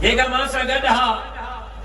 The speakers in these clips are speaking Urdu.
جيڪا مان سان گڏ ها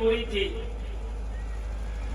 پوري ٿي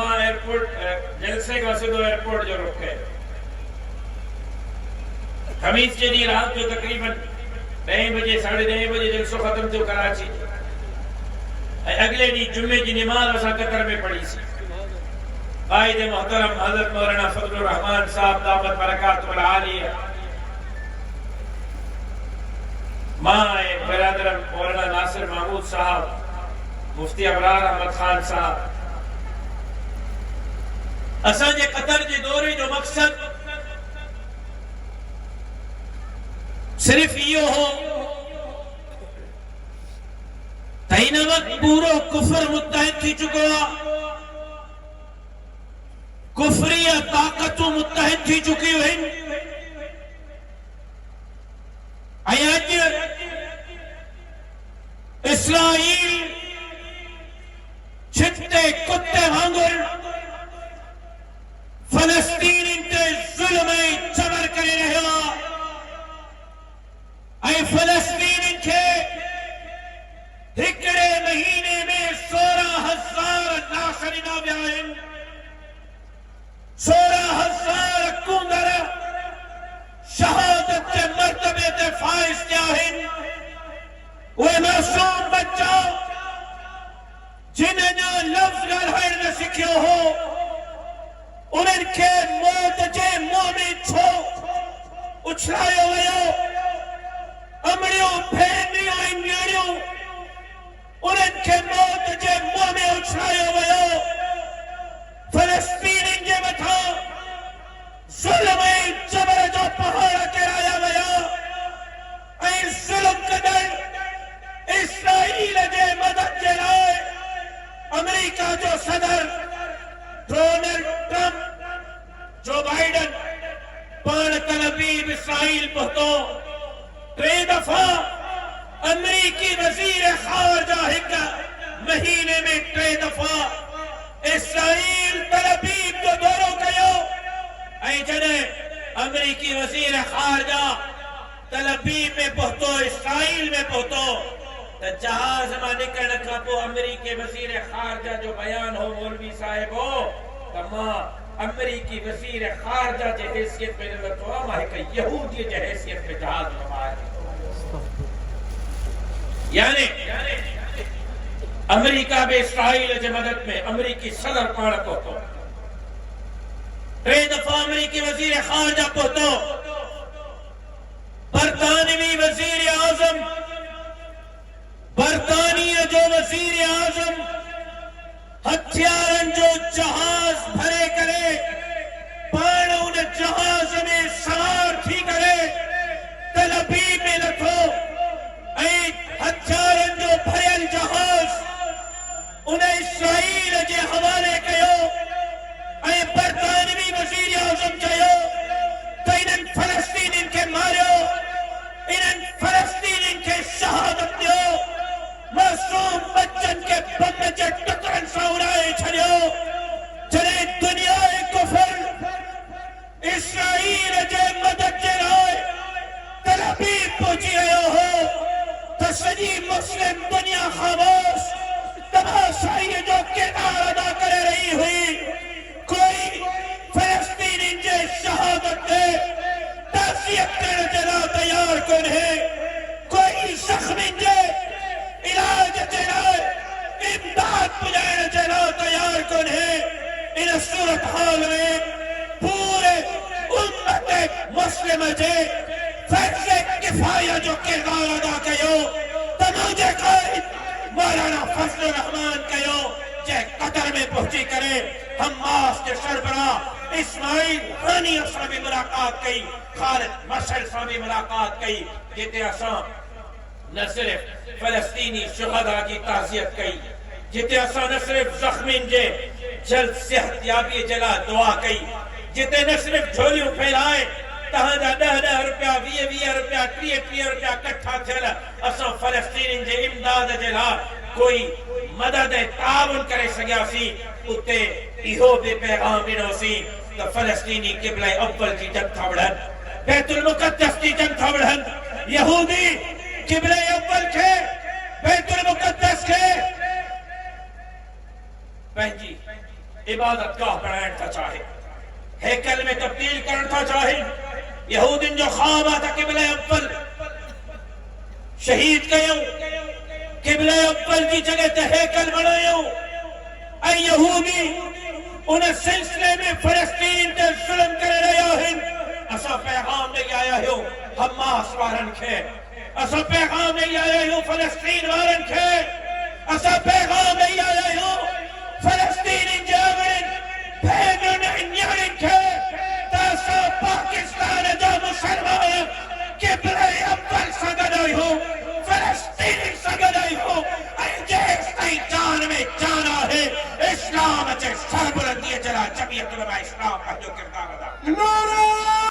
مان ایئرپورٽ جلسے کان سڌو ایئرپورٽ جو رخ کيو خميس جي ڏينهن رات جو تقريباً 10 بجے 10:30 بجے جلسو ختم ٿيو کراچي ۽ اڳلے ڏينهن جمعي جي نماز اسان قطر ۾ پڙهي سی قائد محترم حضرت مولانا فضل الرحمان صاحب دامت برکاتہ العالیہ ماں برادر مولانا ناصر محمود صاحب مفتی ابرار احمد خان صاحب اسان جے قطر جے دورے جو مقصد صرف یہ ہو تین وقت پورو کفر متحد تھی چکو کفری طاقتوں متحد تھی چکی ہوئیں آج اسرائیل چھتے کتے وانگر فلسطین تے ظلم جبر کرے رہا اے فلسطین کے ہکڑے مہینے میں 16,000 ناشرنا بیائن 16,000 کندر شہادت کے مرتبے تے فائز کیا ہیں وہ معصوم بچہ جنہیں نہ لفظ گرہر نہ سکھیو ہو انہیں کے موت جے مومن چھو اچھلائے ہوئے امڑیوں پھینیوں انگیڑیوں انہیں کے موت جے مومن اچھلائے ہوئے فلسطین کے بتا ظلم جبر جو پہاڑ کرایا گیا اے ظلم قدر اسرائیل جے مدد کے لائے امریکہ جو صدر ڈونلڈ ٹرمپ جو بائیڈن پان تل ابیب اسرائیل پہتو 3 دفعہ امریکی وزیر خارجہ ایک مہینے میں 3 دفعہ اسرائیل تل ابیب جو دورو کیو اے جنہیں امریکی وزیر خارجہ تل ابیب میں پہتو اسرائیل میں پہتو جہاز میں نکلنے کا پو امریکی وزیر خارجہ جو بیان ہو مولوی صاحب ہو تو ماں امریکی وزیر خارجہ جے حیثیت میں نلتو ماں ایک یہودی جے حیثیت میں جہاز نمائے یعنی امریکہ بے اسرائیل جے مدد میں امریکی صدر پاڑ پہتو 3 دفعہ امریکی وزیر خارجہ پہتو برطانوی وزیر اعظم برطانیہ جو وزیر اعظم ہتھیارن جو جہاز بھرے کرے پان ان جہاز میں سوار تھی کرے تل ابیب میں لکھو اے ہتھیارن جو بھرے جہاز انہیں اسرائیل جے حوالے کیو اے برطانوی وزیر اعظم کیو تو انہن فلسطین کے مارو انہن فلسطین کے شہادت دیو معصوم بچن کے بم جے ٹکرن سا اڑائے چھڑیو جنہیں دنیا کفر اسرائیل جے مدد جے رائے تل ابیب پہنچی رہے ہو تو سجی مسلم دنیا خاموش تماشائی جو کردار ادا کرے رہی ہوئی کوئی فلسطین جے شہادت دے تعزیت کرنے جلا تیار کن ہے کوئی زخم جے علاج جلائے امداد پجائے جلا تیار کن ہے ان صورتحال میں پورے امت مسلم جے فرض کفایہ جو کردار ادا کیو تماجے قائد مولانا فضل الرحمان کیو جے قطر میں پہنچی کرے حماس کے سربراہ اسماعیل ہانی اساں بھی ملاقات کی خالد مشعل اساں بھی ملاقات کی جتے اساں نہ صرف فلسطینی شہداء کی تعزیت کی جتے اساں نہ صرف زخمین جے جلد صحت یابی جلا دعا کی جتے نہ صرف جھولیوں پھیلائے تہاں جا 10 روپیہ 20 روپیہ 30 روپیہ کٹھا تھیلا اساں فلسطین جے امداد جلا کوئی مدد تعاون کرے سگیا سی اتے ایہو بے پیغام ڈنو سی تو فلسطینی قبلہ اول کی جب تھا بڑھن بیت المقدس کی جنگ تھا بڑھن یہودی قبلہ اول کے بیت المقدس کے پہنجی عبادت گاہ بنائن تا چاہے ہیکل میں تبدیل کرن تا چاہے یہودین جو خواب آتا قبلہ اول شہید گئے قبلہ اول کی جگہ تے ہیکل بنائے اے یہودی انہیں سلسلے میں فلسطین تے ظلم کرے رہے ہیں اسا پیغام لے آیا ہوں حماس وارن کے اسا پیغام لے آیا ہوں فلسطین وارن کے اسا پیغام لے آیا ہوں